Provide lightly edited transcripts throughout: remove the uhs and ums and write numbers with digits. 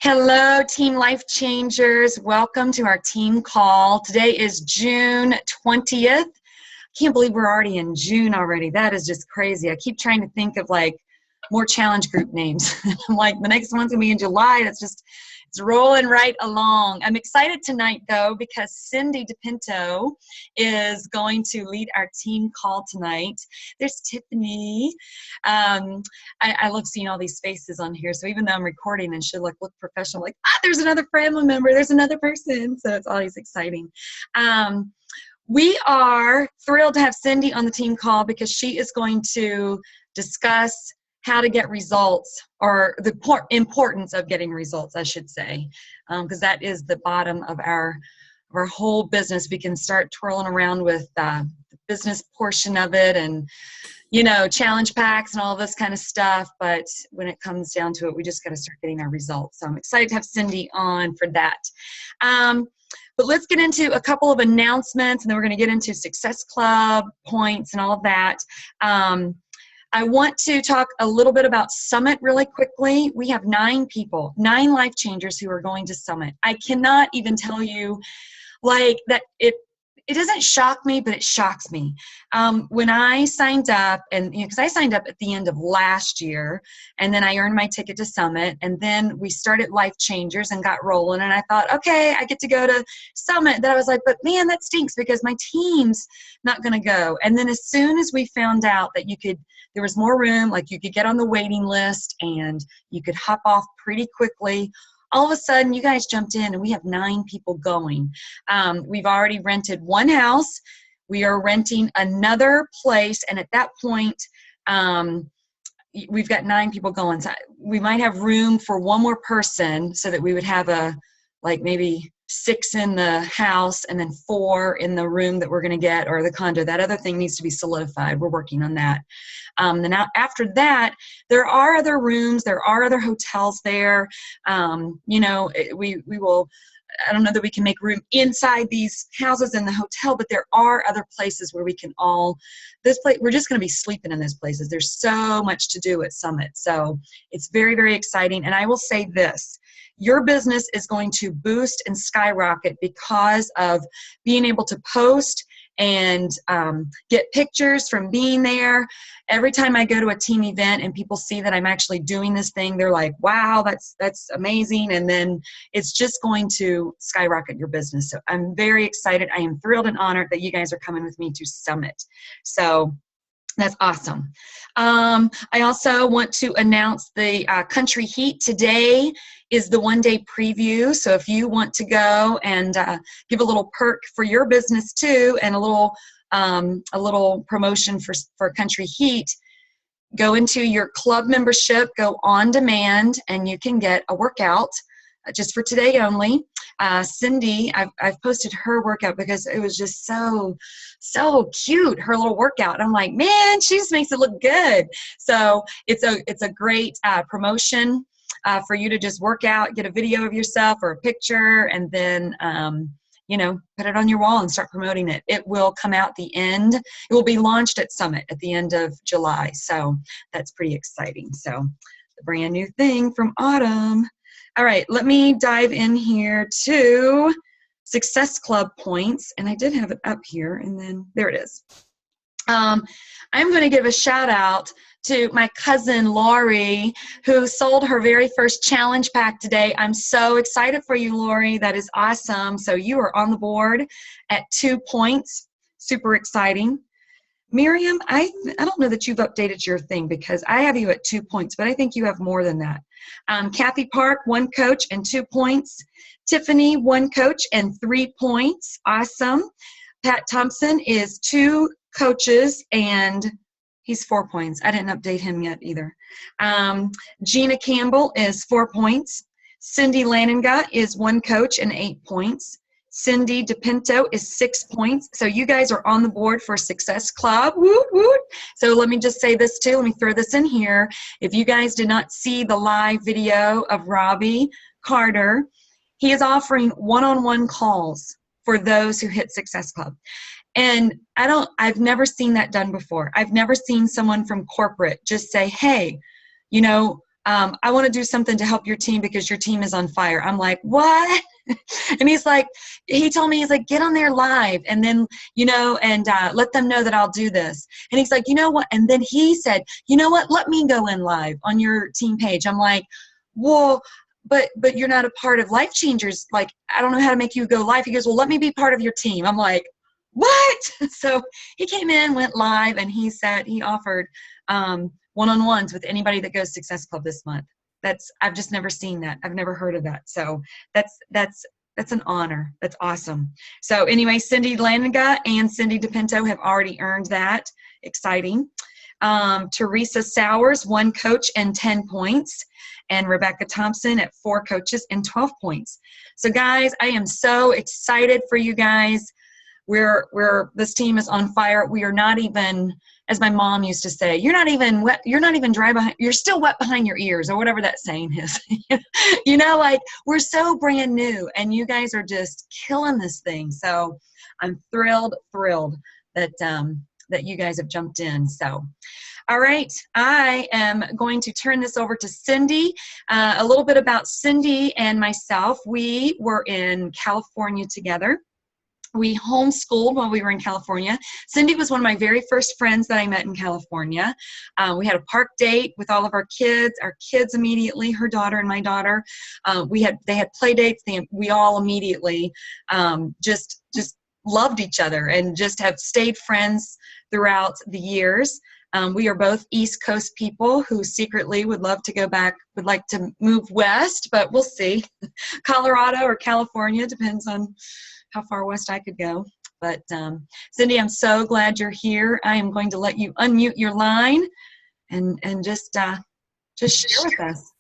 Hello, Team Life Changers. Welcome to our team call. Today is June 20th. Can't believe we're already in June already. That is just crazy. I keep trying to think of like more challenge group names. I'm like, the next one's gonna be in July. It's rolling right along. I'm excited tonight though because Cindy Dipinto is going to lead our team call tonight. There's Tiffany. I love seeing all these faces on here. So even though I'm recording and should look professional, like, there's another family member, there's another person. So it's always exciting. We are thrilled to have Cindy on the team call because she is going to discuss how to get results, or the importance of getting results, I should say, because that is the bottom of our whole business. We can start twirling around with the business portion of it and, you know, challenge packs and all this kind of stuff. But when it comes down to it, we just got to start getting our results. So I'm excited to have Cindy on for that. But let's get into a couple of announcements, and then we're going to get into Success Club points and all of that. I want to talk a little bit about Summit really quickly. We have 9 people, 9 life changers who are going to Summit. I cannot even tell you, like, that it doesn't shock me, but it shocks me. When I signed up, and because I signed up at the end of last year, and then I earned my ticket to Summit, and then we started Life Changers and got rolling, and I thought, okay, I get to go to Summit. Then I was like, but man, that stinks because my team's not going to go. And then as soon as we found out that there was more room, like you could get on the waiting list and you could hop off pretty quickly, all of a sudden you guys jumped in and we have 9 people going. We've already rented 1 house. We are renting another place, and at that point, we've got 9 people going. So we might have room for 1 more person so that we would have maybe 6 in the house and then 4 in the room that we're going to get, or the condo. That other thing needs to be solidified. We're working on that. Then after that, there are other rooms, there are other hotels there. We will, I don't know that we can make room inside these houses in the hotel, but there are other places where we can we're just going to be sleeping in those places. There's so much to do at Summit. So it's very, very exciting. And I will say this, your business is going to boost and skyrocket because of being able to post and get pictures from being there. Every time I go to a team event and people see that I'm actually doing this thing, they're like, wow, that's amazing. And then it's just going to skyrocket your business. So I'm very excited. I am thrilled and honored that you guys are coming with me to Summit. So that's awesome. I also want to announce the Country Heat. Today is the 1-day preview. So if you want to go and give a little perk for your business too, and a little promotion for Country Heat, go into your club membership, go on demand, and you can get a workout just for today only. Cindy, I've posted her workout because it was just so cute, her little workout. I'm like, man, she just makes it look good. So it's a great promotion for you to just work out, get a video of yourself or a picture, and then put it on your wall and start promoting it. It will come out it will be launched at Summit at the end of July. So that's pretty exciting. So the brand new thing from Autumn. All right, let me dive in here to Success Club points. And I did have it up here, and then there it is. I'm going to give a shout out to my cousin Lori, who sold her very first challenge pack today. I'm so excited for you, Lori. That is awesome. So you are on the board at 2 points. Super exciting. Miriam, I don't know that you've updated your thing because I have you at 2 points, but I think you have more than that. Kathy Park, 1 coach and 2 points. Tiffany, 1 coach and 3 points. Awesome. Pat Thompson is 2 coaches and he's 4 points. I didn't update him yet either. Gina Campbell is 4 points. Cindy Lanninga is 1 coach and 8 points. Cindy Dipinto is 6 points. So you guys are on the board for Success Club. Woot, woot. So let me just say this too. Let me throw this in here. If you guys did not see the live video of Robbie Carter, he is offering one-on-one calls for those who hit Success Club. And I've never seen that done before. I've never seen someone from corporate just say, hey, I want to do something to help your team because your team is on fire. I'm like, what? And he's like, he told me, he's like, get on there live and then, and let them know that I'll do this. And he's like, you know what? And then he said, you know what? Let me go in live on your team page. I'm like, well, but you're not a part of Life Changers. Like, I don't know how to make you go live. He goes, well, let me be part of your team. I'm like, what? So he came in, went live, and he said he offered one-on-ones with anybody that goes Success Club this month. I've just never seen that. I've never heard of that. So that's an honor. That's awesome. So anyway, Cindy Laniga and Cindy Dipinto have already earned that. Exciting. Teresa Sowers, 1 coach and 10 points. And Rebecca Thompson at 4 coaches and 12 points. So guys, I am so excited for you guys. This team is on fire. We are not even, as my mom used to say, you're not even wet, you're not even dry behind, you're still wet behind your ears, or whatever that saying is. Like, we're so brand new and you guys are just killing this thing. So I'm thrilled that you guys have jumped in. So all right, I am going to turn this over to Cindy. A little bit about Cindy and myself. We were in California together. We homeschooled while we were in California. Cindy was one of my very first friends that I met in California. We had a park date with all of our kids immediately, her daughter and my daughter. They had play dates. We all immediately just loved each other and just have stayed friends throughout the years. We are both East Coast people who secretly would love to go back, would like to move west, but we'll see. Colorado or California, depends on how far west I could go. But Cindy, I'm so glad you're here. I am going to let you unmute your line and just share with us.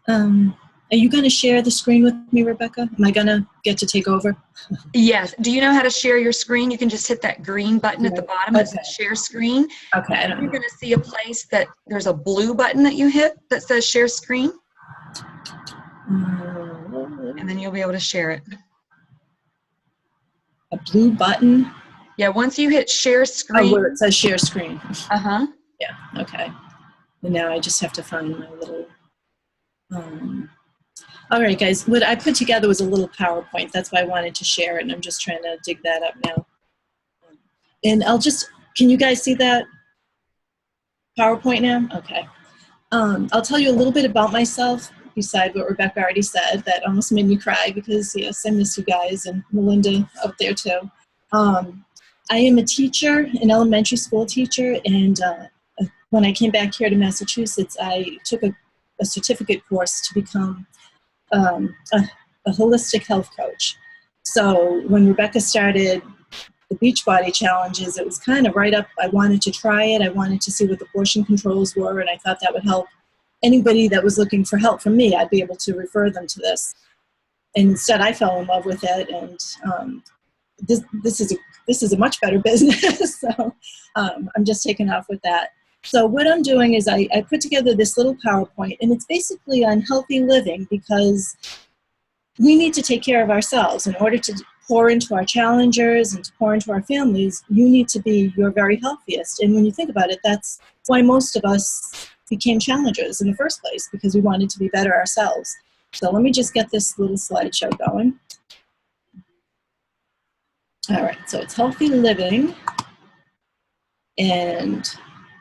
Are you going to share the screen with me, Rebecca? Am I going to get to take over? Yes. Do you know how to share your screen? You can just hit that green button at the bottom. It says share screen. Okay. You're going to see a place that there's a blue button that you hit that says share screen. And then you'll be able to share it. A blue button? Yeah, once you hit share screen. Oh, where it says share screen. Uh-huh. Yeah, okay. And now I just have to find my little... All right, guys, what I put together was a little PowerPoint. That's why I wanted to share it, and I'm just trying to dig that up now. And can you guys see that PowerPoint now? Okay. I'll tell you a little bit about myself, beside what Rebecca already said. That almost made me cry because, yes, I miss you guys, and Melinda out there too. I am a teacher, an elementary school teacher, and when I came back here to Massachusetts, I took a certificate course to become a holistic health coach. So when Rebecca started the Beachbody challenges, it was kind of right up. I wanted to try it. I wanted to see what the portion controls were, and I thought that would help anybody that was looking for help from me. I'd be able to refer them to this. And instead, I fell in love with it, and this is a much better business. So I'm just taking off with that. So what I'm doing is I put together this little PowerPoint, and it's basically on healthy living, because we need to take care of ourselves. In order to pour into our challengers and to pour into our families, you need to be your very healthiest. And when you think about it, that's why most of us became challengers in the first place, because we wanted to be better ourselves. So let me just get this little slideshow going. All right, so it's healthy living, and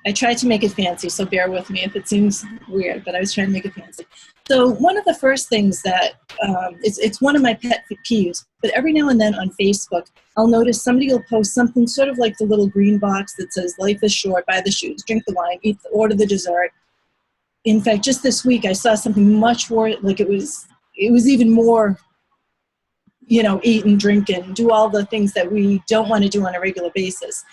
I tried to make it fancy, so bear with me if it seems weird, but I was trying to make it fancy. So one of the first things that, it's one of my pet peeves, but every now and then on Facebook, I'll notice somebody will post something sort of like the little green box that says, life is short, buy the shoes, drink the wine, order the dessert. In fact, just this week, I saw something much more, like it was even more, eat and drink and do all the things that we don't want to do on a regular basis.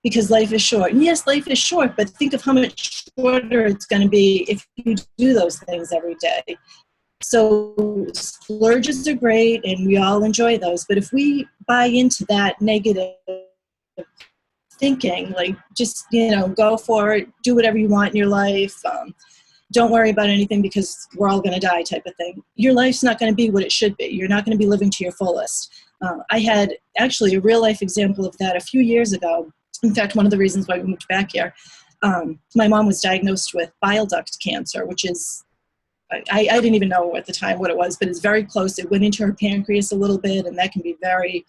Because life is short. And yes, life is short, but think of how much shorter it's going to be if you do those things every day. So splurges are great, and we all enjoy those. But if we buy into that negative thinking, like just, go for it, do whatever you want in your life, don't worry about anything because we're all going to die type of thing, your life's not going to be what it should be. You're not going to be living to your fullest. I had actually a real life example of that a few years ago. In fact, one of the reasons why we moved back here, My mom was diagnosed with bile duct cancer, which is, I didn't even know at the time what it was, but it's very close. It went into her pancreas a little bit, and that can be very,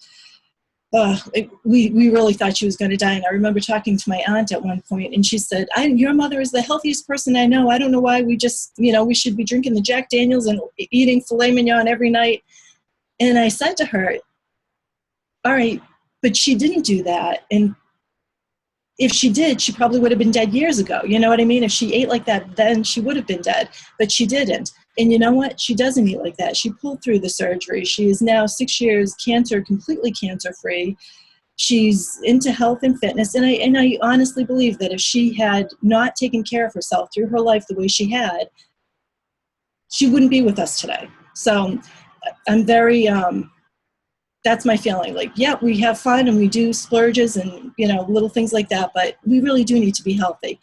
we really thought she was going to die. And I remember talking to my aunt at one point, and she said, your mother is the healthiest person I know. I don't know why we just, we should be drinking the Jack Daniels and eating filet mignon every night. And I said to her, all right, but she didn't do that. And if she did, she probably would have been dead years ago. You know what I mean? If she ate like that, then she would have been dead, but she didn't. And you know what? She doesn't eat like that. She pulled through the surgery. She is now 6 years completely cancer-free. She's into health and fitness. And I honestly believe that if she had not taken care of herself through her life the way she had, she wouldn't be with us today. So I'm very, that's my feeling. Like, yeah, we have fun and we do splurges and, little things like that, but we really do need to be healthy.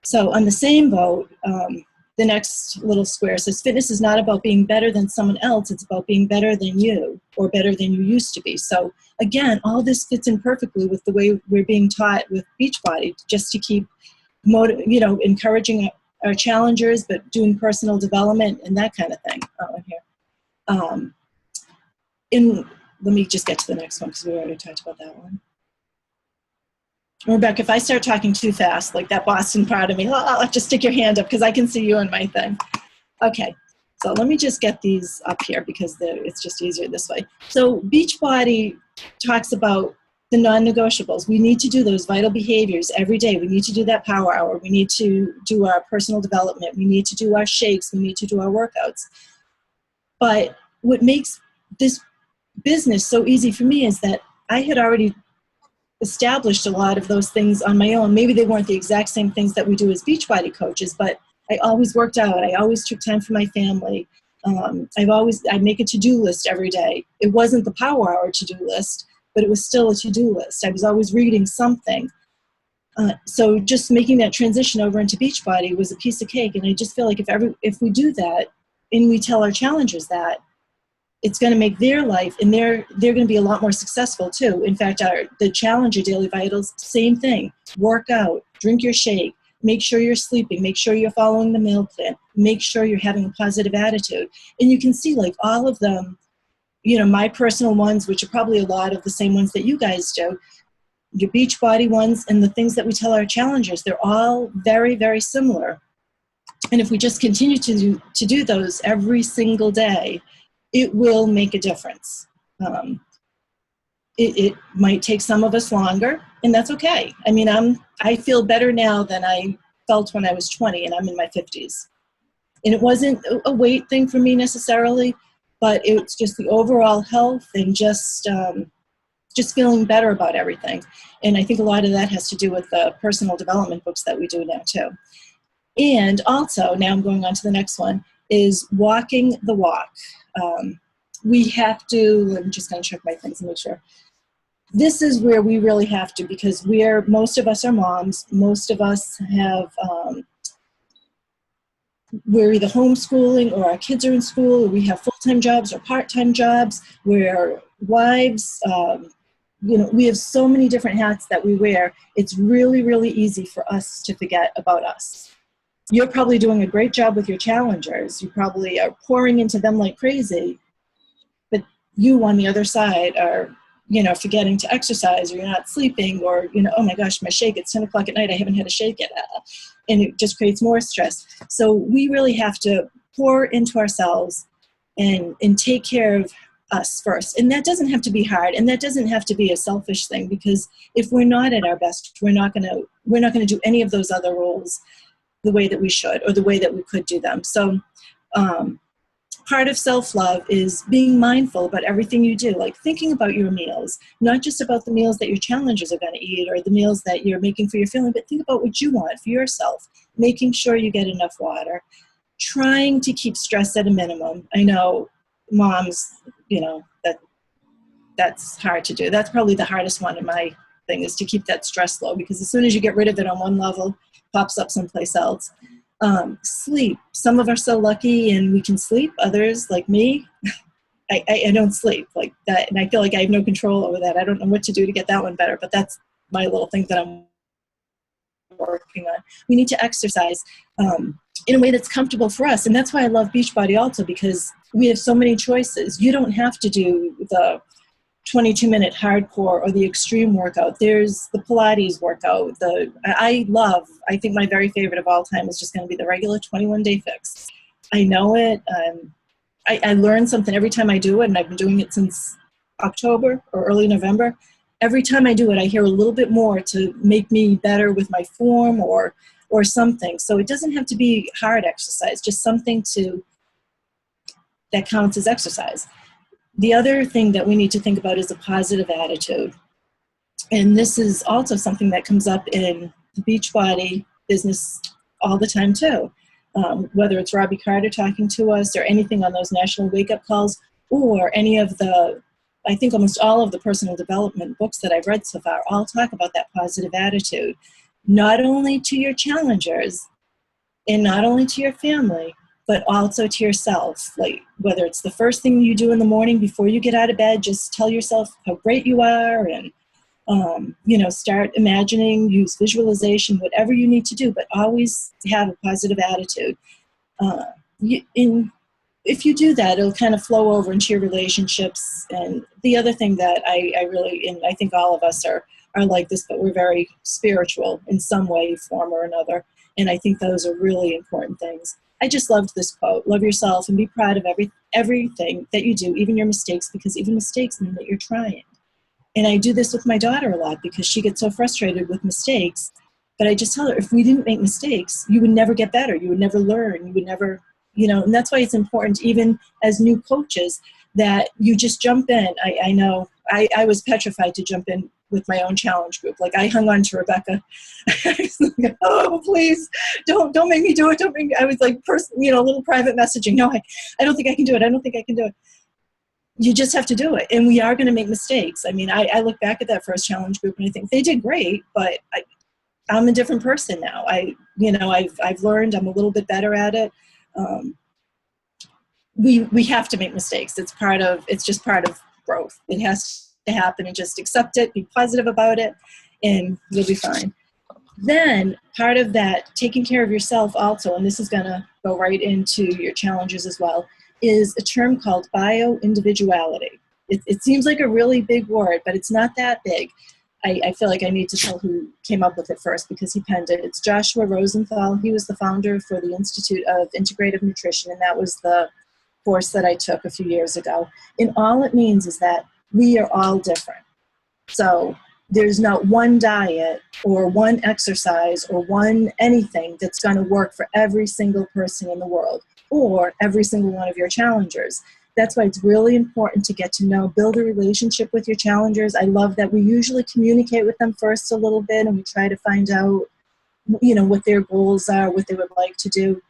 So on the same boat, the next little square says, fitness is not about being better than someone else. It's about being better than you or better than you used to be. So again, all this fits in perfectly with the way we're being taught with Beachbody, just to keep, encouraging our challengers, but doing personal development and that kind of thing. Let me just get to the next one because we already talked about that one. Rebecca, if I start talking too fast, like that Boston part of me, just stick your hand up because I can see you in my thing. Okay, so let me just get these up here because it's just easier this way. So Beachbody talks about the non-negotiables. We need to do those vital behaviors every day. We need to do that power hour. We need to do our personal development. We need to do our shakes. We need to do our workouts. But what makes this business so easy for me is that I had already established a lot of those things on my own. Maybe they weren't the exact same things that we do as Beachbody coaches, but I always worked out. I always took time for my family. I'd make a to-do list every day. It wasn't the power hour to-do list, but it was still a to-do list. I was always reading something. So just making that transition over into Beachbody was a piece of cake. And I just feel like if we do that and we tell our challengers that, it's going to make their life, and they're going to be a lot more successful too. In fact, the Challenger Daily Vitals, same thing. Work out, drink your shake, make sure you're sleeping, make sure you're following the meal plan, make sure you're having a positive attitude. And you can see like all of them, my personal ones, which are probably a lot of the same ones that you guys do, your Beachbody ones, and the things that we tell our challengers, they're all very, very similar. And if we just continue to do those every single day, it will make a difference. It might take some of us longer, and that's okay. I mean, I feel better now than I felt when I was 20, and I'm in my 50s. And it wasn't a weight thing for me necessarily, but it's just the overall health and just feeling better about everything. And I think a lot of that has to do with the personal development books that we do now too. And also, now I'm going on to the next one, is walking the walk. We have to, I'm just going to check my things and make sure. This is where we really have to, because most of us are moms. Most of us have, we're either homeschooling or our kids are in school, or we have full-time jobs or part-time jobs. We're wives. We have so many different hats that we wear. It's really, really easy for us to forget about us. You're probably doing a great job with your challengers. You probably are pouring into them like crazy, but you on the other side are, forgetting to exercise, or you're not sleeping, or, oh my gosh, my shake, it's 10 o'clock at night, I haven't had a shake yet. And it just creates more stress. So we really have to pour into ourselves and take care of us first. And that doesn't have to be hard, and that doesn't have to be a selfish thing, because if we're not at our best, we're not going to do any of those other roles the way that we should, or the way that we could do them. So part of self-love is being mindful about everything you do, like thinking about your meals, not just about the meals that your challengers are going to eat or the meals that you're making for your family, but think about what you want for yourself, making sure you get enough water, trying to keep stress at a minimum. I know moms, that's hard to do. That's probably the hardest one in my thing, is to keep that stress low, because as soon as you get rid of it on one level, it pops up someplace else. Sleep. Some of us are so lucky and we can sleep. Others, like me, I don't sleep like that, and I feel like I have no control over that. I don't know what to do to get that one better, but that's my little thing that I'm working on. We need to exercise in a way that's comfortable for us. And that's why I love Beachbody also, because we have so many choices. You don't have to do the 22-minute hardcore or the extreme workout. There's the Pilates workout. I think my very favorite of all time is just going to be the regular 21-day fix. I know it. I learn something every time I do it, and I've been doing it since October or early November. Every time I do it, I hear a little bit more to make me better with my form or something. So it doesn't have to be hard exercise, just something that counts as exercise. The other thing that we need to think about is a positive attitude. And this is also something that comes up in the Beachbody business all the time too. Whether it's Robbie Carter talking to us or anything on those national wake-up calls, or any of I think almost all of the personal development books that I've read so far all talk about that positive attitude, not only to your challengers and not only to your family, but also to yourself. Like, whether it's the first thing you do in the morning before you get out of bed, just tell yourself how great you are, and start imagining, use visualization, whatever you need to do, but always have a positive attitude. If you do that, it'll kind of flow over into your relationships. And the other thing that I really, and I think all of us are like this, but we're very spiritual in some way, form, or another. And I think those are really important things. I just loved this quote: love yourself and be proud of everything that you do, even your mistakes, because even mistakes mean that you're trying. And I do this with my daughter a lot because she gets so frustrated with mistakes. But I just tell her, if we didn't make mistakes, you would never get better. You would never learn. You would never, and that's why it's important, even as new coaches, that you just jump in. I know I was petrified to jump in with my own challenge group. Like, I hung on to Rebecca. I was like, oh, please, don't make me do it. Don't make me. I was like, a little private messaging. No, I don't think I can do it. I don't think I can do it. You just have to do it. And we are going to make mistakes. I mean, I look back at that first challenge group and I think they did great, but I'm a different person now. I've learned. I'm a little bit better at it. We have to make mistakes. It's just part of growth. It has to happen, and just accept it, be positive about it, and you'll be fine. Then part of that, taking care of yourself also, and this is going to go right into your challenges as well, is a term called bio-individuality. It seems like a really big word, but it's not that big. I feel like I need to tell who came up with it first, because he penned it. It's Joshua Rosenthal. He was the founder for the Institute of Integrative Nutrition, and that was the course that I took a few years ago. And all it means is that we are all different. So there's not one diet or one exercise or one anything that's going to work for every single person in the world or every single one of your challengers. That's why it's really important to get to know, build a relationship with your challengers. I love that we usually communicate with them first a little bit, and we try to find out, what their goals are, what they would like to do.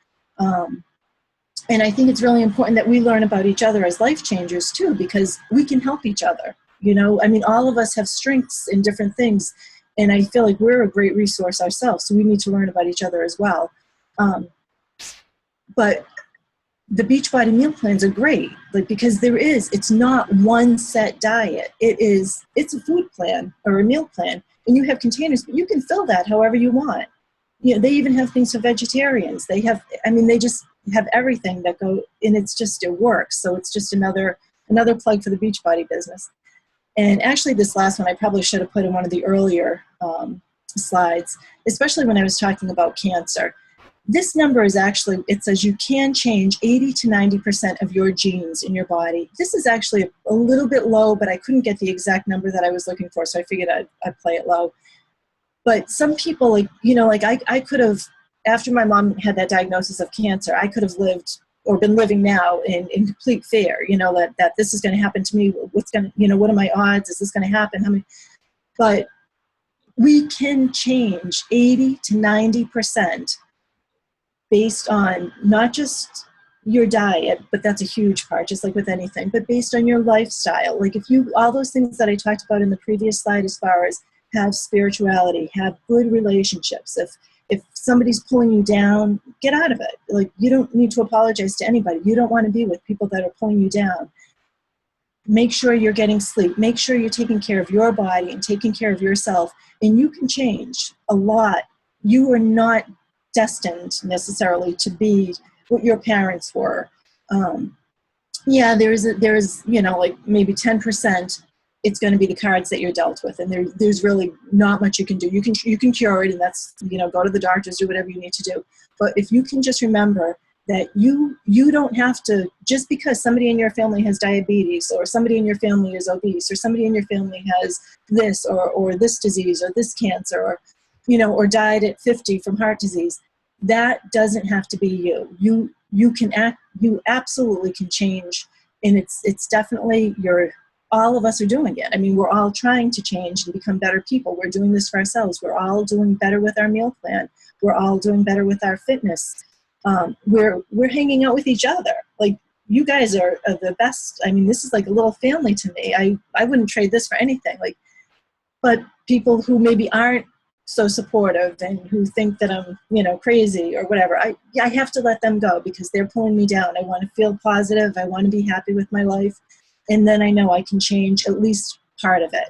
And I think it's really important that we learn about each other as life changers too, because we can help each other. All of us have strengths in different things, and I feel like we're a great resource ourselves, so we need to learn about each other as well. But the Beachbody meal plans are great, because it's not one set diet. It's a food plan or a meal plan, and you have containers, but you can fill that however you want. They even have things for vegetarians. They just have everything that go, and it works. So it's just another plug for the Beachbody business. And actually, this last one I probably should have put in one of the earlier slides, especially when I was talking about cancer. This number is actually, it says you can change 80 to 90% of your genes in your body. This is actually a little bit low, but I couldn't get the exact number that I was looking for, so I figured I'd play it low. But some people, I could have, after my mom had that diagnosis of cancer, I could have lived or been living now in complete fear, that this is going to happen to me. What are my odds? Is this going to happen? But we can change 80 to 90% based on not just your diet, but that's a huge part, just like with anything, but based on your lifestyle. All those things that I talked about in the previous slide, as far as have spirituality, have good relationships. If somebody's pulling you down, get out of it. You don't need to apologize to anybody. You don't want to be with people that are pulling you down. Make sure you're getting sleep. Make sure you're taking care of your body and taking care of yourself. And you can change a lot you are not destined necessarily to be what your parents were. Yeah, there's, you know, like maybe 10%, it's going to be the cards that you're dealt with. And there's really not much you can do. You can cure it, and that's, you know, go to the doctors, do whatever you need to do. But if you can just remember that you don't have to, just because somebody in your family has diabetes, or somebody in your family is obese, or somebody in your family has this or this disease or this cancer, or, you know, or died at 50 from heart disease, that doesn't have to be you. You absolutely can change, and it's definitely all of us are doing it. I mean, we're all trying to change and become better people. We're doing this for ourselves. We're all doing better with our meal plan. We're all doing better with our fitness. We're hanging out with each other. Like, you guys are the best. I mean, this is like a little family to me. I wouldn't trade this for anything. Like, but people who maybe aren't so supportive and who think that I'm, you know, crazy or whatever, I have to let them go, because they're pulling me down. I want to feel positive. I want to be happy with my life. And then I know I can change at least part of it.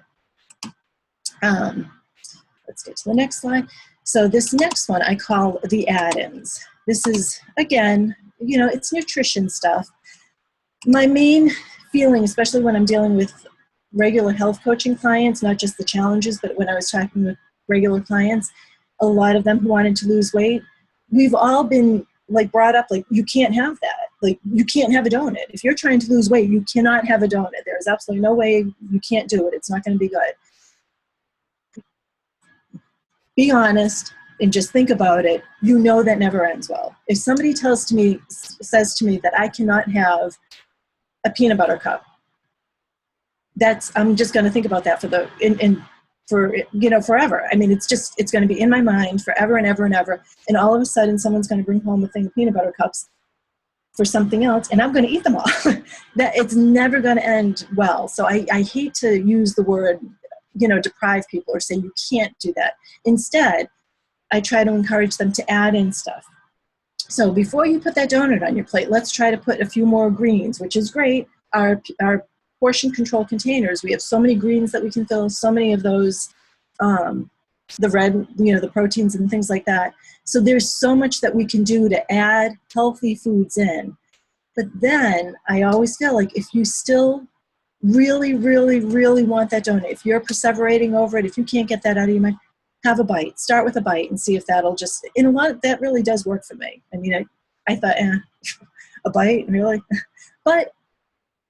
Let's get to the next slide. So this next one I call the add-ins. This is, again, you know, it's nutrition stuff. My main feeling, especially when I'm dealing with regular health coaching clients, not just the challenges, but when I was talking with regular clients, a lot of them who wanted to lose weight, we've all been like brought up, like, you can't have that. Like, you can't have a donut. If you're trying to lose weight, you cannot have a donut. There's absolutely no way. You can't do it. It's not going to be good. Be honest and just think about it. You know that never ends well. If somebody says to me that I cannot have a peanut butter cup, I'm just going to think about that for you know, forever. I mean, it's going to be in my mind forever and ever and ever. And all of a sudden, someone's going to bring home a thing of peanut butter cups for something else, and I'm going to eat them all. That it's never going to end well. So I hate to use the word, you know, deprive people or say you can't do that. Instead, I try to encourage them to add in stuff. So before you put that donut on your plate, let's try to put a few more greens, which is great. Our portion control containers, we have so many greens that we can fill, so many of those, the red, you know, the proteins and things like that. So there's so much that we can do to add healthy foods in. But then I always feel like if you still really, really, really want that donut, if you're perseverating over it, if you can't get that out of your mind, have a bite. Start with a bite and see if that'll just, in a lot, that really does work for me. I mean, I thought, a bite, really? But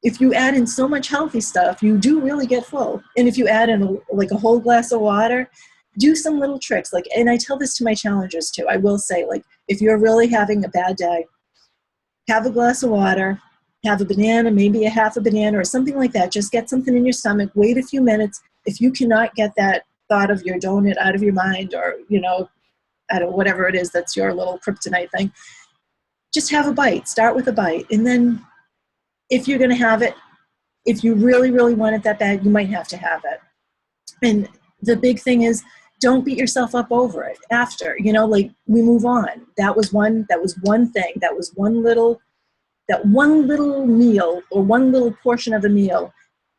if you add in so much healthy stuff, you do really get full. And if you add in like a whole glass of water, do some little tricks. Like, and I tell this to my challengers too. I will say, like, if you're really having a bad day, have a glass of water, have a banana, maybe a half a banana or something like that. Just get something in your stomach, wait a few minutes. If you cannot get that thought of your donut out of your mind, or, you know, I don't know, whatever it is that's your little kryptonite thing, just have a bite. Start with a bite. And then if you're going to have it, if you really, really want it that bad, you might have to have it. And the big thing is, don't beat yourself up over it after, you know, like, we move on. That was one thing. That was one little meal or one little portion of a meal,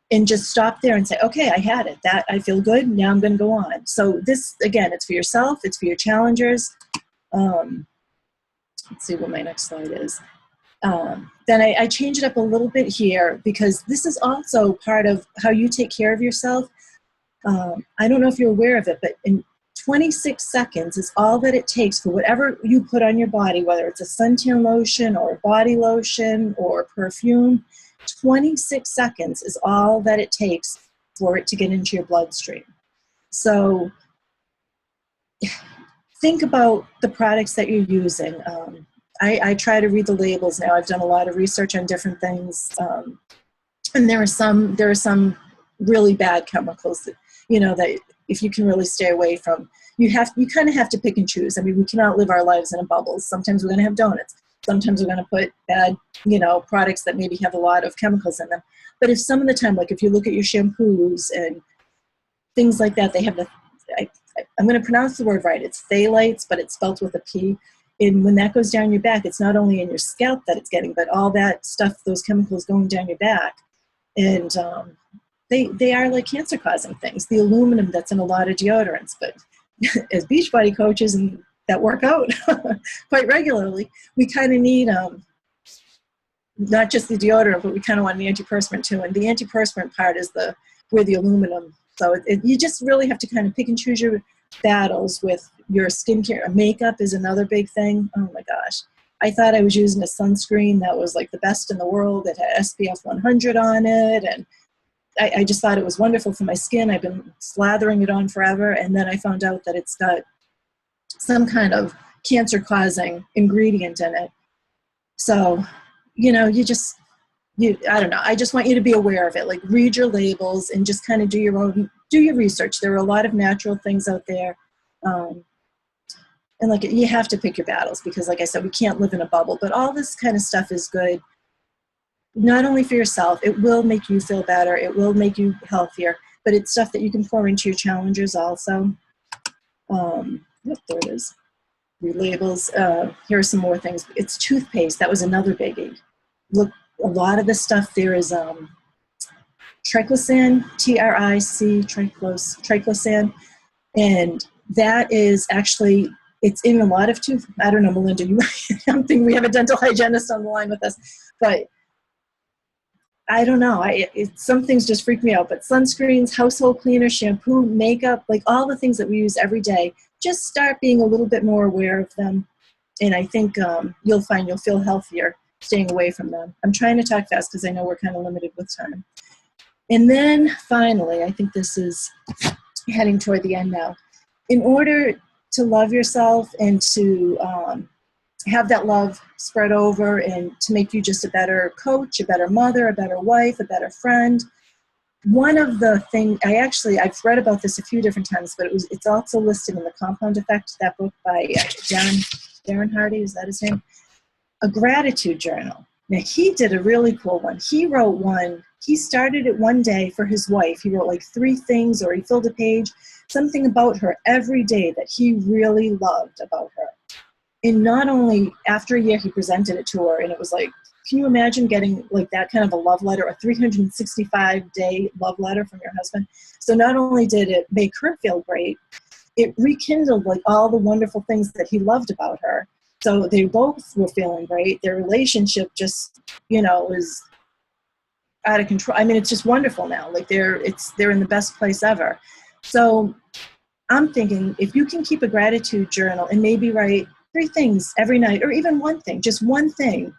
and just stop there and say, okay, I had it. That I feel good. Now I'm going to go on. So this, again, it's for yourself. It's for your challengers. Let's see what my next slide is. Then I change it up a little bit here, because this is also part of how you take care of yourself. I don't know if you're aware of it, but in 26 seconds is all that it takes for whatever you put on your body, whether it's a suntan lotion or a body lotion or perfume. 26 seconds is all that it takes for it to get into your bloodstream. So think about the products that you're using. I try to read the labels now. I've done a lot of research on different things. And there are some really bad chemicals that, you know, that if you can really stay away from, you kind of have to pick and choose. I mean, we cannot live our lives in a bubble. Sometimes we're going to have donuts. Sometimes we're going to put bad, you know, products that maybe have a lot of chemicals in them. But if some of the time, like if you look at your shampoos and things like that, they have I'm going to pronounce the word right. It's phthalates, but it's spelled with a P. And when that goes down your back, it's not only in your scalp that it's getting, but all that stuff, those chemicals going down your back. And they are like cancer-causing things. The aluminum that's in a lot of deodorants, but as Beachbody coaches and that work out quite regularly, we kind of need not just the deodorant, but we kind of want an antiperspirant too. And the antiperspirant part is where the aluminum. So you just really have to kind of pick and choose your battles with your skincare. Makeup is another big thing. Oh my gosh. I thought I was using a sunscreen that was like the best in the world. It had SPF 100 on it. And I just thought it was wonderful for my skin. I've been slathering it on forever. And then I found out that it's got some kind of cancer-causing ingredient in it. So, I don't know. I just want you to be aware of it. Like, read your labels and just kind of do your research. There are a lot of natural things out there. And like, you have to pick your battles because, like I said, we can't live in a bubble. But all this kind of stuff is good, not only for yourself. It will make you feel better. It will make you healthier. But it's stuff that you can pour into your challenges also. There it is. Your labels. Here are some more things. It's toothpaste. That was another biggie. Look, a lot of the stuff there is triclosan, triclosan, and that is actually, it's in a lot of I don't know, Melinda, I'm thinking we have a dental hygienist on the line with us, but I don't know. Some things just freak me out, but sunscreens, household cleaner, shampoo, makeup, like all the things that we use every day, just start being a little bit more aware of them. And I think you'll find you'll feel healthier staying away from them. I'm trying to talk fast because I know we're kind of limited with time. And then finally, I think this is heading toward the end now. In order to love yourself and to have that love spread over and to make you just a better coach, a better mother, a better wife, a better friend, one of the things, I've read about this a few different times, but it's also listed in The Compound Effect, that book by Darren Hardy, is that his name? A gratitude journal. Now, he did a really cool one. He wrote one. He started it one day for his wife. He wrote like 3 things, or he filled a page, something about her every day that he really loved about her. And not only after a year, he presented it to her, and it was like, can you imagine getting like that kind of a love letter, a 365-day love letter from your husband? So not only did it make her feel great, it rekindled like all the wonderful things that he loved about her. So they both were feeling great. Their relationship just, is out of control. I mean, it's just wonderful now. Like they're in the best place ever. So I'm thinking, if you can keep a gratitude journal and maybe write 3 things every night, or even one thing, just one thing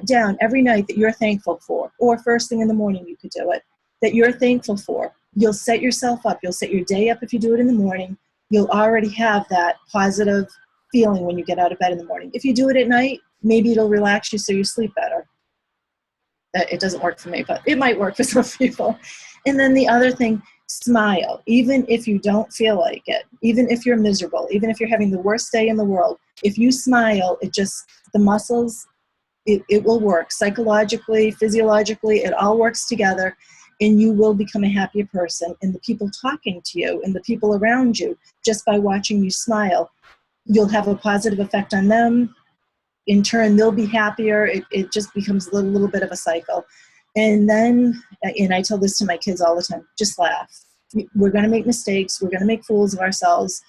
down every night that you're thankful for, or first thing in the morning you could do it, that you're thankful for. You'll set yourself up. You'll set your day up if you do it in the morning. You'll already have that positive feeling when you get out of bed in the morning. If you do it at night, maybe it'll relax you so you sleep better. It doesn't work for me, but it might work for some people. And then the other thing, smile. Even if you don't feel like it, even if you're miserable, even if you're having the worst day in the world, if you smile, the muscles, it will work psychologically, physiologically, it all works together, and you will become a happier person. And the people talking to you and the people around you, just by watching you smile, you'll have a positive effect on them. In turn, they'll be happier. It just becomes a little bit of a cycle. And then, and I tell this to my kids all the time, just laugh. We're going to make mistakes. We're going to make fools of ourselves.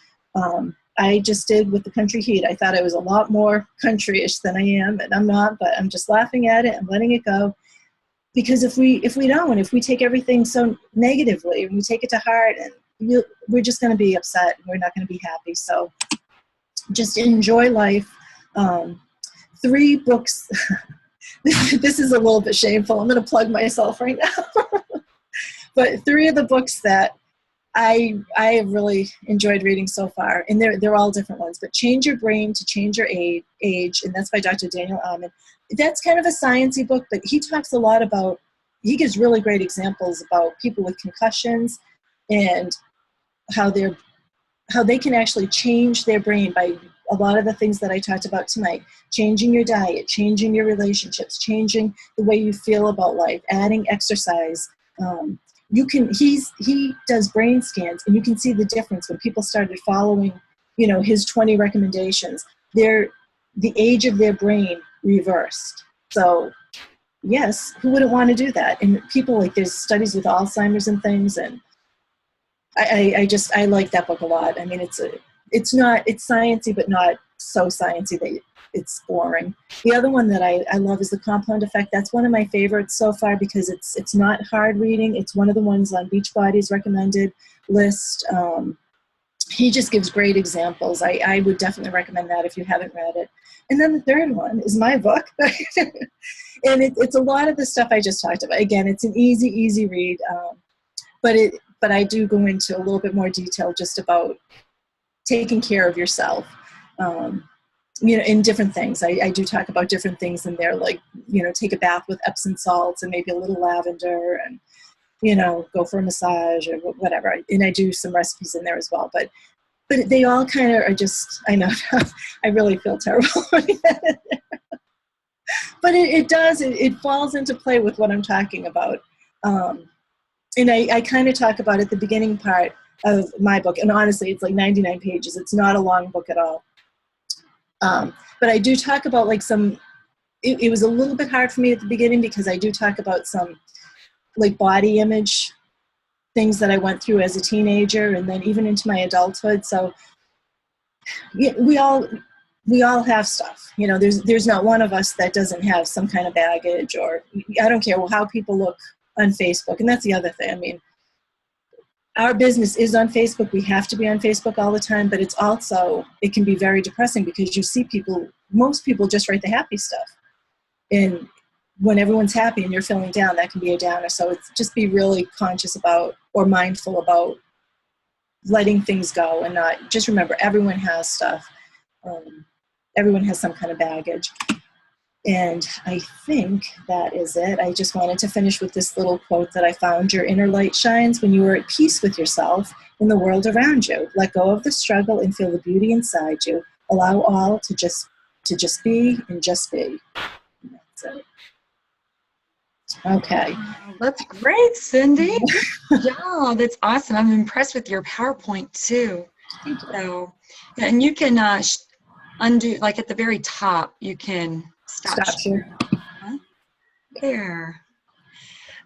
I just did with the country heat. I thought I was a lot more country-ish than I am, and I'm not, but I'm just laughing at it and letting it go. Because if we take everything so negatively, and we take it to heart, and we're just going to be upset, and we're not going to be happy. So just enjoy life. 3 books. This is a little bit shameful. I'm going to plug myself right now. But 3 of the books that I have really enjoyed reading so far, and they're all different ones, but Change Your Brain to Change Your Age, and that's by Dr. Daniel Amen. That's kind of a science-y book, but he talks a lot about, he gives really great examples about people with concussions and how they can actually change their brain by a lot of the things that I talked about tonight. Changing your diet, changing your relationships, changing the way you feel about life, adding exercise. He does brain scans, and you can see the difference when people started following, his 20 recommendations. The age of their brain reversed. So yes, who wouldn't want to do that? And people, like, there's studies with Alzheimer's and things, and I like that book a lot. I mean, it's sciencey, but not so sciencey that it's boring. The other one that I love is The Compound Effect. That's one of my favorites so far because it's not hard reading. It's one of the ones on Beachbody's recommended list. He just gives great examples. I would definitely recommend that if you haven't read it. And then the third one is my book. And it's a lot of the stuff I just talked about. Again, it's an easy read. But I do go into a little bit more detail just about taking care of yourself. In different things. I do talk about different things in there, like, take a bath with Epsom salts and maybe a little lavender and, go for a massage or whatever. And I do some recipes in there as well. But they all kind of are just, I know, I really feel terrible. But it falls into play with what I'm talking about. And I kind of talk about it, the beginning part of my book. And honestly, it's like 99 pages. It's not a long book at all. But I do talk about like it was a little bit hard for me at the beginning because I do talk about some like body image things that I went through as a teenager and then even into my adulthood. So yeah, we all have stuff, there's not one of us that doesn't have some kind of baggage, or I don't care how people look on Facebook. And that's the other thing. I mean, our business is on Facebook. We have to be on Facebook all the time, but it can be very depressing because you see most people just write the happy stuff. And when everyone's happy and you're feeling down, that can be a downer. So it's just be really conscious about or mindful about letting things go and not just remember everyone has stuff. Everyone has some kind of baggage. And I think that is it. I just wanted to finish with this little quote that I found. Your inner light shines when you are at peace with yourself and the world around you. Let go of the struggle and feel the beauty inside you. Allow all to just be and just be. And that's it. Okay. That's great, Cindy. Good job. That's awesome. I'm impressed with your PowerPoint too. Thank you. So, and you can undo, like at the very top, you can stop share. There.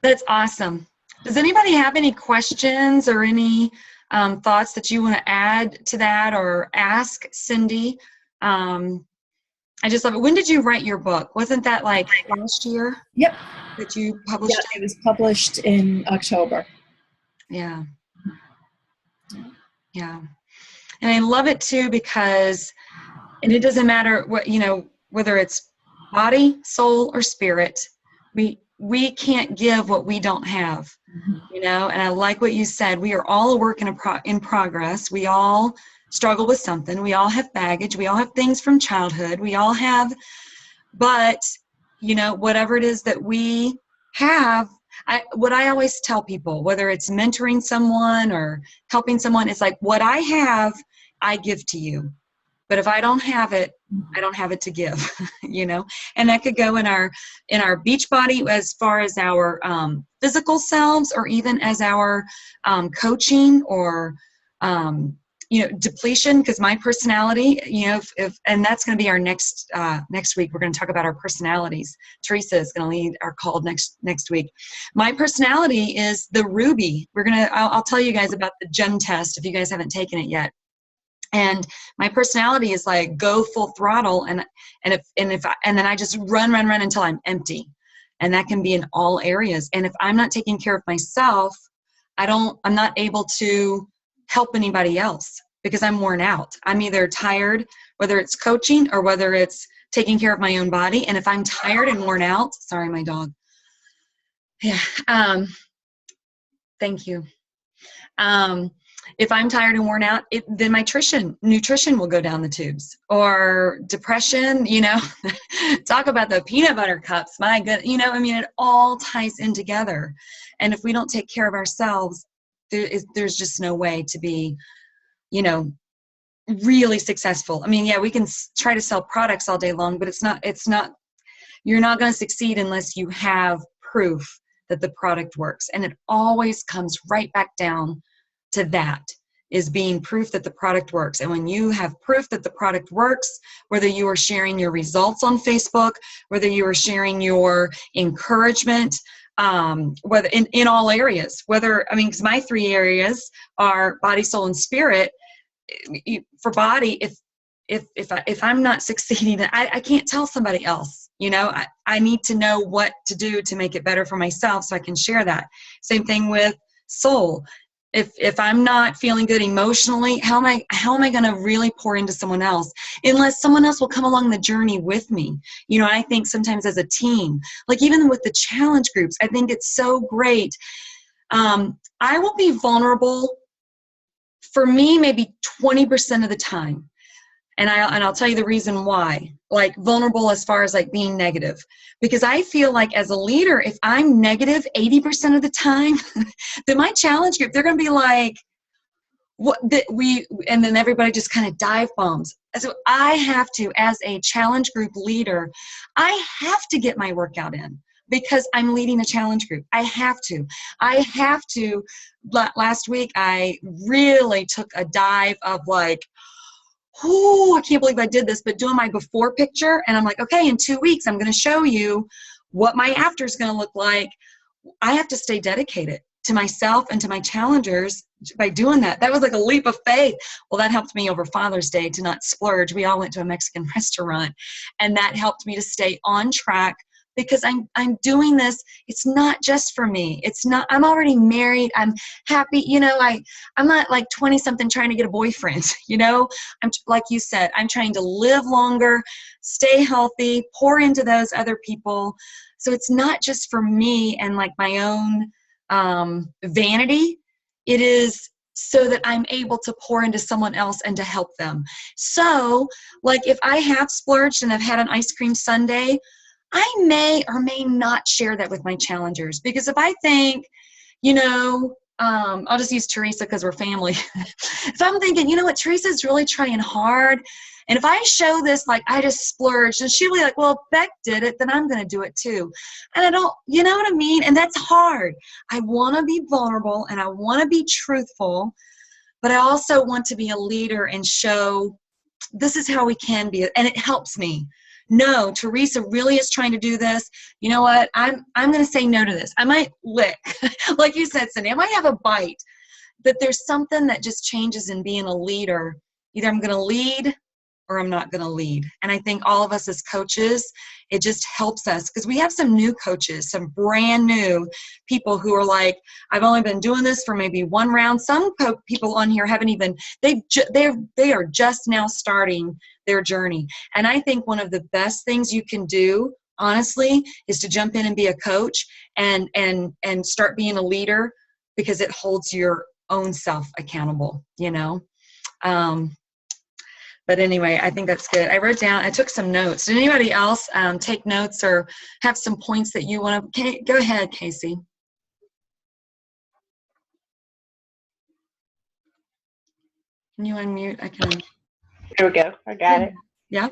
That's awesome. Does anybody have any questions or any thoughts that you want to add to that or ask Cindy? I just love it. When did you write your book? Wasn't that like last year? Yep. That you published? Yeah, it was published in October. Yeah. Yeah. And I love it too because, and it doesn't matter what, whether it's body, soul, or spirit, we can't give what we don't have, and I like what you said. We are all a work in progress. We all struggle with something. We all have baggage. We all have things from childhood. We all have, but, whatever it is that we have, what I always tell people, whether it's mentoring someone or helping someone, it's like, what I have, I give to you. But if I don't have it, I don't have it to give, and that could go in our Beachbody as far as our physical selves, or even as our coaching or, depletion, because my personality, and that's going to be our next week. We're going to talk about our personalities. Teresa is going to lead our call next week. My personality is the Ruby. I'll tell you guys about the gem test if you guys haven't taken it yet. And my personality is like go full throttle, and then I just run until I'm empty, and that can be in all areas. And if I'm not taking care of myself, I'm not able to help anybody else because I'm worn out. I'm either tired, whether it's coaching or whether it's taking care of my own body. And if I'm tired and worn out, sorry, my dog. Yeah. Thank you. If I'm tired and worn out, then my nutrition will go down the tubes. Or depression, talk about the peanut butter cups. My good, it all ties in together. And if we don't take care of ourselves, there's just no way to be, really successful. We can try to sell products all day long, but you're not going to succeed unless you have proof that the product works. And it always comes right back down to that, is being proof that the product works. And when you have proof that the product works, whether you are sharing your results on Facebook, whether you are sharing your encouragement, whether in all areas, because my 3 areas are body, soul, and spirit. for body, if I'm not succeeding, I can't tell somebody else. I need to know what to do to make it better for myself so I can share that. Same thing with soul. If I'm not feeling good emotionally, how am I going to really pour into someone else unless someone else will come along the journey with me? I think sometimes as a team, like even with the challenge groups, I think it's so great. I will be vulnerable for me maybe 20% of the time. And I'll tell you the reason why, like vulnerable as far as like being negative, because I feel like as a leader, if I'm negative 80% of the time, then my challenge group, they're going to be like, what that and then everybody just kind of dive bombs. So I have to, as a challenge group leader, I have to get my workout in because I'm leading a challenge group. I have to. Last week, I really took a dive of like, oh, I can't believe I did this, but doing my before picture. And I'm like, okay, in 2 weeks, I'm going to show you what my after is going to look like. I have to stay dedicated to myself and to my challengers by doing that. That was like a leap of faith. Well, that helped me over Father's Day to not splurge. We all went to a Mexican restaurant, and that helped me to stay on track because I'm doing this. It's not just for me. It's not, I'm already married. I'm happy. I'm not like 20 something trying to get a boyfriend, I'm like you said, I'm trying to live longer, stay healthy, pour into those other people. So it's not just for me and like my own vanity. It is so that I'm able to pour into someone else and to help them. So like if I have splurged and I've had an ice cream sundae, I may or may not share that with my challengers, because if I think, I'll just use Teresa because we're family. If I'm thinking, you know what, Teresa's really trying hard, and if I show this, like I just splurged, and she'll be like, well, if Beck did it, then I'm going to do it too. And I don't, you know what I mean? And that's hard. I want to be vulnerable and I want to be truthful, but I also want to be a leader and show this is how we can be. And it helps me. No, Teresa really is trying to do this. You know what? I'm going to say no to this. I might lick, like you said, Cindy. I might have a bite. But there's something that just changes in being a leader. Either I'm going to lead or I'm not going to lead. And I think all of us as coaches, it just helps us because we have some new coaches, some brand new people who are like, I've only been doing this for maybe one round. Some people on here haven't even, they are just now starting their journey. And I think one of the best things you can do, honestly, is to jump in and be a coach and start being a leader, because it holds your own self accountable, But anyway, I think that's good. I took some notes. Did anybody else take notes or have some points that you want to? Go ahead, Casey. Can you unmute? I can. There we go. I got it. Yeah.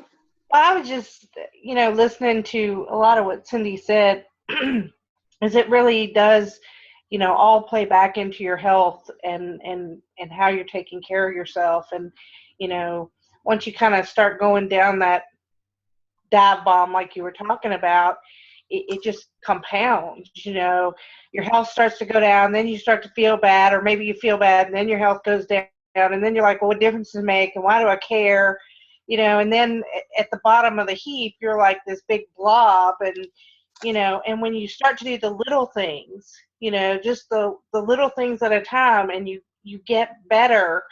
Well, I was just, listening to a lot of what Cindy said, is it really does, all play back into your health and how you're taking care of yourself. And, once you kind of start going down that dive bomb like you were talking about, it just compounds. Your health starts to go down, then you start to feel bad, or maybe you feel bad and then your health goes down, and then you're like, well, what difference does it make, and why do I care? And then at the bottom of the heap, you're like this big blob. And, and when you start to do the little things, just the little things at a time, and you get better,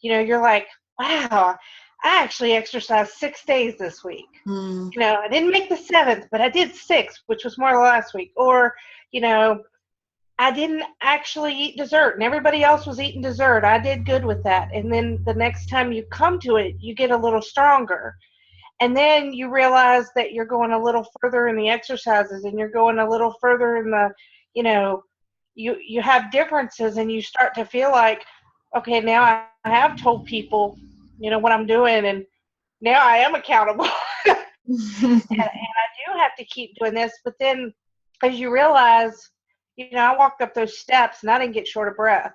you're like, wow, I actually exercised 6 days this week. I didn't make the 7th, but I did 6, which was more last week. Or, I didn't actually eat dessert, and everybody else was eating dessert. I did good with that. And then the next time you come to it, you get a little stronger. And then you realize that you're going a little further in the exercises, and you're going a little further in the, you have differences, and you start to feel like, okay, now I have told people, what I'm doing, and now I am accountable. and I do have to keep doing this. But then as you realize, I walked up those steps and I didn't get short of breath,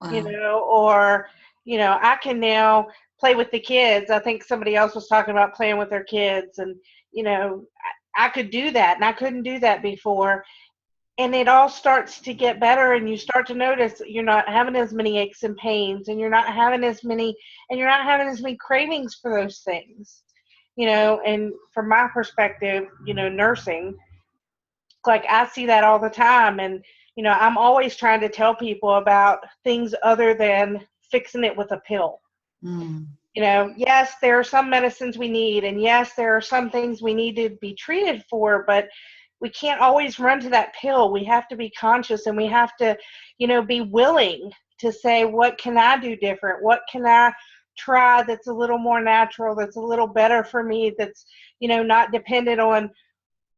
Wow. or, I can now play with the kids. I think somebody else was talking about playing with their kids, and, I could do that, and I couldn't do that before. and it all starts to get better, and you start to notice that you're not having as many aches and pains, and you're not having as many cravings for those things, and from my perspective, nursing, like I see that all the time. And I'm always trying to tell people about things other than fixing it with a pill. Mm. Yes, there are some medicines we need, and yes, there are some things we need to be treated for, but we can't always run to that pill. We have to be conscious, and we have to, be willing to say, what can I do different? What can I try that's a little more natural, that's a little better for me, that's, not dependent on,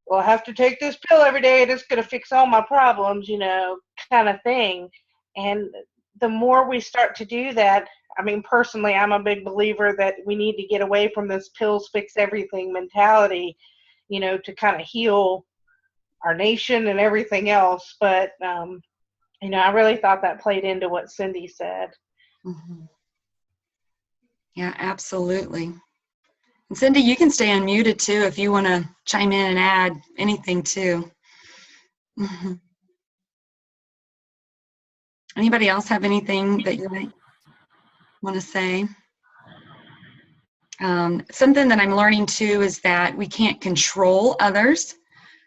well, I have to take this pill every day and it's going to fix all my problems, kind of thing. And the more we start to do that, I mean, personally, I'm a big believer that we need to get away from this pills fix everything mentality, to kind of heal our nation and everything else. But, I really thought that played into what Cindy said. Mm-hmm. Yeah, absolutely. And Cindy, you can stay unmuted too if you want to chime in and add anything too. Mm-hmm. Anybody else have anything that you might want to say? Something that I'm learning too is that we can't control others,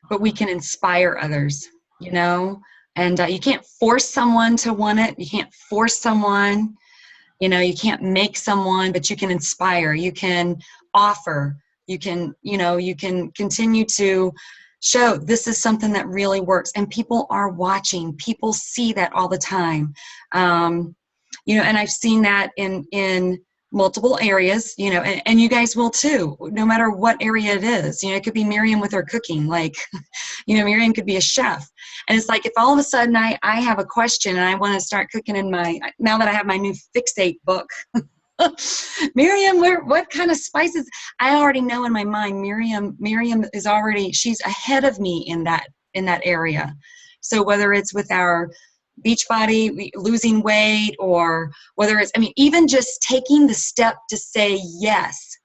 but we can inspire others, and you can't force someone to want it. You can't force someone, you can't make someone, but you can inspire, you can offer, you can continue to show this is something that really works, and people are watching. People see that all the time. And I've seen that in multiple areas, and you guys will too, no matter what area it is. It could be Miriam with her cooking, like, Miriam could be a chef. And it's like, if all of a sudden I have a question and I want to start cooking now that I have my new Fixate book, Miriam, what kind of spices? I already know in my mind, Miriam is she's ahead of me in that area. So whether it's with our Beachbody, losing weight, or whether it's, even just taking the step to say yes.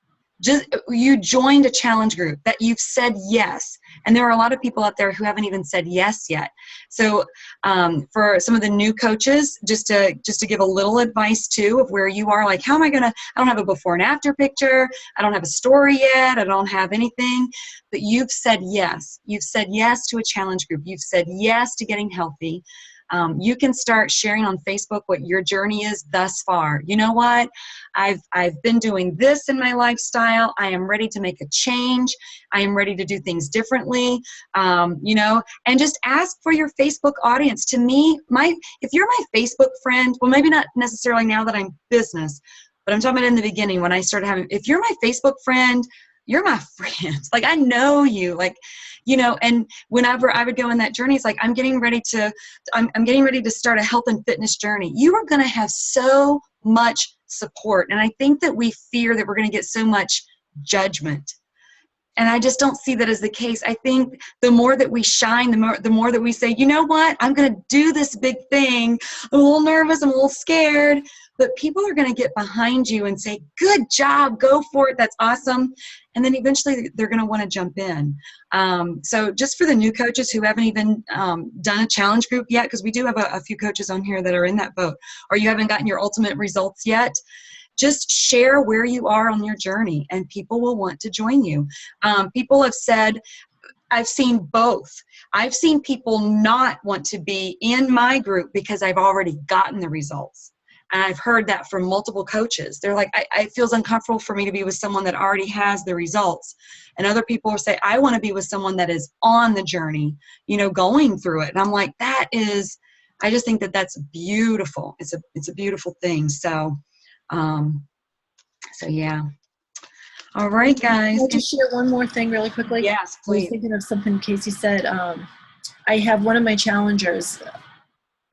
You joined a challenge group that you've said yes. And there are a lot of people out there who haven't even said yes yet. So for some of the new coaches, just to give a little advice too of where you are, like, how am I don't have a before and after picture. I don't have a story yet. I don't have anything, but you've said yes. You've said yes to a challenge group. You've said yes to getting healthy. You can start sharing on Facebook what your journey is thus far. You know what? I've been doing this in my lifestyle. I am ready to make a change. I am ready to do things differently. And just ask for your Facebook audience. To me, if you're my Facebook friend, well, maybe not necessarily now that I'm business, but I'm talking about in the beginning when I started if you're my Facebook friend, you're my friend. Like, I know you, like, and whenever I would go in that journey, it's like, I'm getting ready to start a health and fitness journey. You are going to have so much support. And I think that we fear that we're going to get so much judgment. And I just don't see that as the case. I think the more that we shine, the more that we say, you know what, I'm going to do this big thing. I'm a little nervous, I'm a little scared, but people are going to get behind you and say, good job, go for it, that's awesome. And then eventually they're going to want to jump in. So just for the new coaches who haven't even done a challenge group yet, because we do have a few coaches on here that are in that boat, or you haven't gotten your ultimate results yet, just share where you are on your journey and people will want to join you. People have said, I've seen both. I've seen people not want to be in my group because I've already gotten the results. And I've heard that from multiple coaches. They're like, it feels uncomfortable for me to be with someone that already has the results. And other people will say, I want to be with someone that is on the journey, going through it. And I'm like, I just think that that's beautiful. It's a beautiful thing. So yeah. All right, guys. Can I just share one more thing really quickly? Yes, I was please. thinking of something Casey said. I have one of my challengers.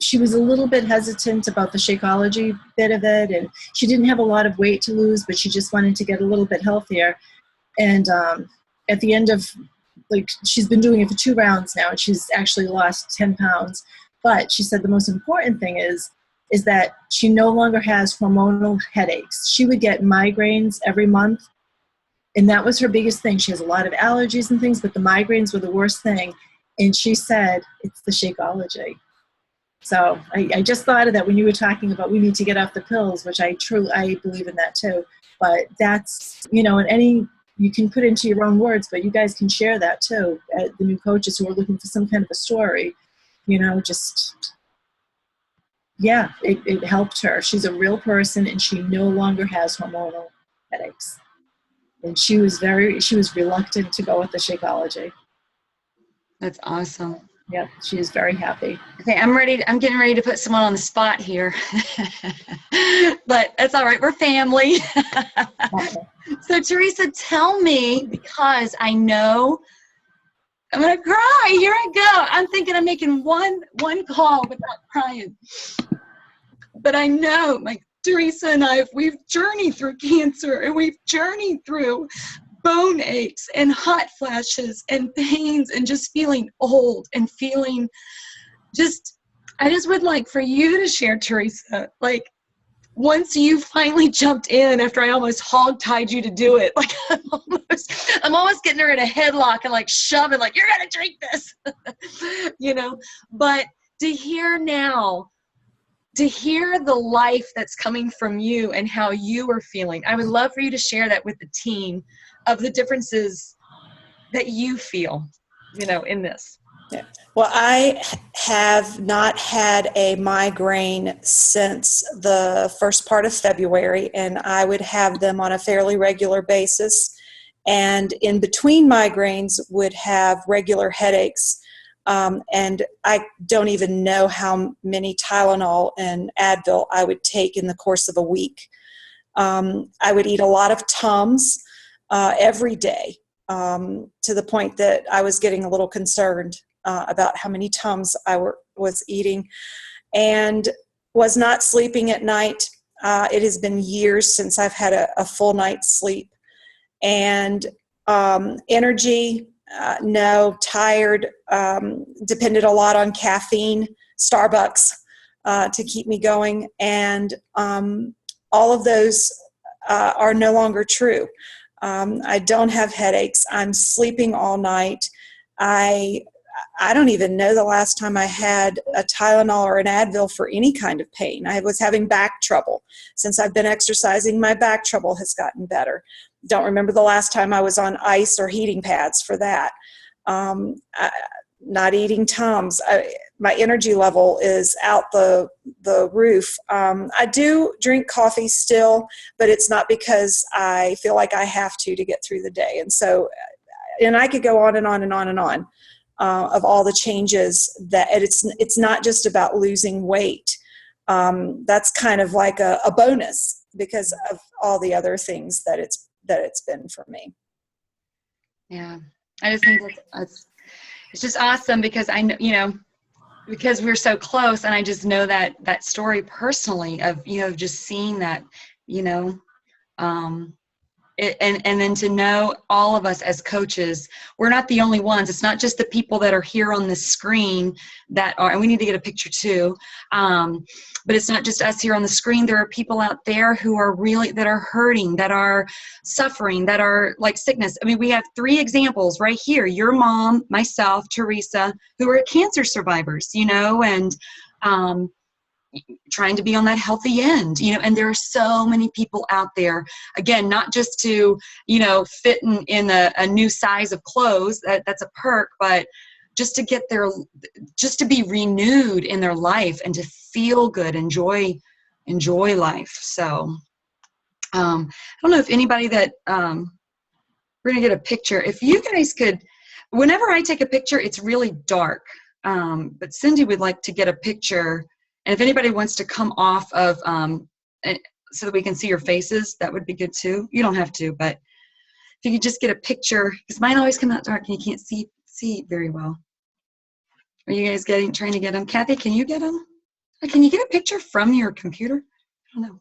She was a little bit hesitant about the Shakeology bit of it, and she didn't have a lot of weight to lose, but she just wanted to get a little bit healthier. And at the end of, she's been doing it for 2 rounds now, and she's actually lost 10 pounds. But she said the most important thing is that she no longer has hormonal headaches. She would get migraines every month, and that was her biggest thing. She has a lot of allergies and things, but the migraines were the worst thing. And she said, it's the Shakeology. So I just thought of that when you were talking about we need to get off the pills, which I believe in that too. But that's, and you can put into your own words, but you guys can share that too. The new coaches who are looking for some kind of a story, it helped her. She's a real person, and she no longer has hormonal headaches. And she was reluctant to go with the Shakeology. That's awesome. Yep, she is very happy. Okay, I'm getting ready to put someone on the spot here. But that's all right. We're family. So Teresa, tell me, because I know I'm going to cry. Here I go. I'm thinking I'm making one call without crying. But I know, like Teresa and we've journeyed through cancer, and we've journeyed through bone aches and hot flashes and pains and just feeling old and feeling I just would like for you to share, Teresa, like once you finally jumped in after I almost hog-tied you to do it, like I'm almost getting her in a headlock and like shoving, like, you're going to drink this, but to hear the life that's coming from you and how you are feeling, I would love for you to share that with the team of the differences that you feel, in this. Yeah. Well, I have not had a migraine since the first part of February, and I would have them on a fairly regular basis. And in between migraines would have regular headaches. And I don't even know how many Tylenol and Advil I would take in the course of a week. I would eat a lot of Tums every day, to the point that I was getting a little concerned about how many Tums I was eating, and was not sleeping at night. It has been years since I've had a full night's sleep. And energy, no. Tired, depended a lot on caffeine, Starbucks, to keep me going. And all of those are no longer true. I don't have headaches. I'm sleeping all night. I don't even know the last time I had a Tylenol or an Advil for any kind of pain. I was having back trouble. Since I've been exercising, my back trouble has gotten better. Don't remember the last time I was on ice or heating pads for that. Not eating Tums. My energy level is out the roof. I do drink coffee still, but it's not because I feel like I have to get through the day. And I could go on and on and on and on of all the changes that it's not just about losing weight. That's kind of like a bonus because of all the other things that it's been for me. Yeah, I just think it's just awesome because I know, because we're so close, and I just know that story personally of, just seeing that, and then to know all of us as coaches, we're not the only ones. It's not just the people that are here on the screen that are, and we need to get a picture too. But it's not just us here on the screen. There are people out there who are that are hurting, that are suffering, that are like sickness. I mean, we have 3 examples right here. Your mom, myself, Teresa, who are cancer survivors, and trying to be on that healthy end, and there are so many people out there, again, not just to, fit in a new size of clothes, that's a perk, but just to get just to be renewed in their life and to feel good, enjoy life. So, I don't know if anybody that, we're going to get a picture. If you guys could, whenever I take a picture, it's really dark. But Cindy would like to get a picture. And if anybody wants to come off of, so that we can see your faces, that would be good too. You don't have to, but if you could just get a picture, because mine always come out dark and you can't see very well. Are you guys trying to get them? Kathy, can you get them? Can you get a picture from your computer? I don't know.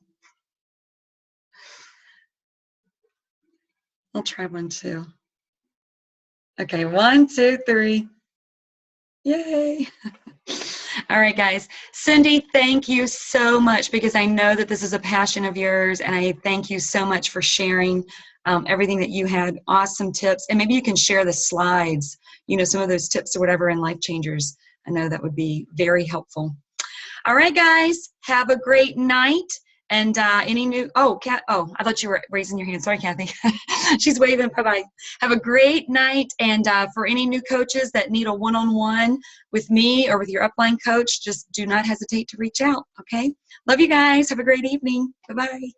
I'll try one too. Okay, 1, 2, 3. Yay. All right, guys. Cindy, thank you so much, because I know that this is a passion of yours, and I thank you so much for sharing everything that you had. Awesome tips. And maybe you can share the slides, some of those tips or whatever and life changers. I know that would be very helpful. All right, guys, have a great night. And any new, Kat, I thought you were raising your hand. Sorry, Kathy. She's waving. Bye-bye. Have a great night. And for any new coaches that need a one-on-one with me or with your upline coach, just do not hesitate to reach out, okay? Love you guys. Have a great evening. Bye-bye.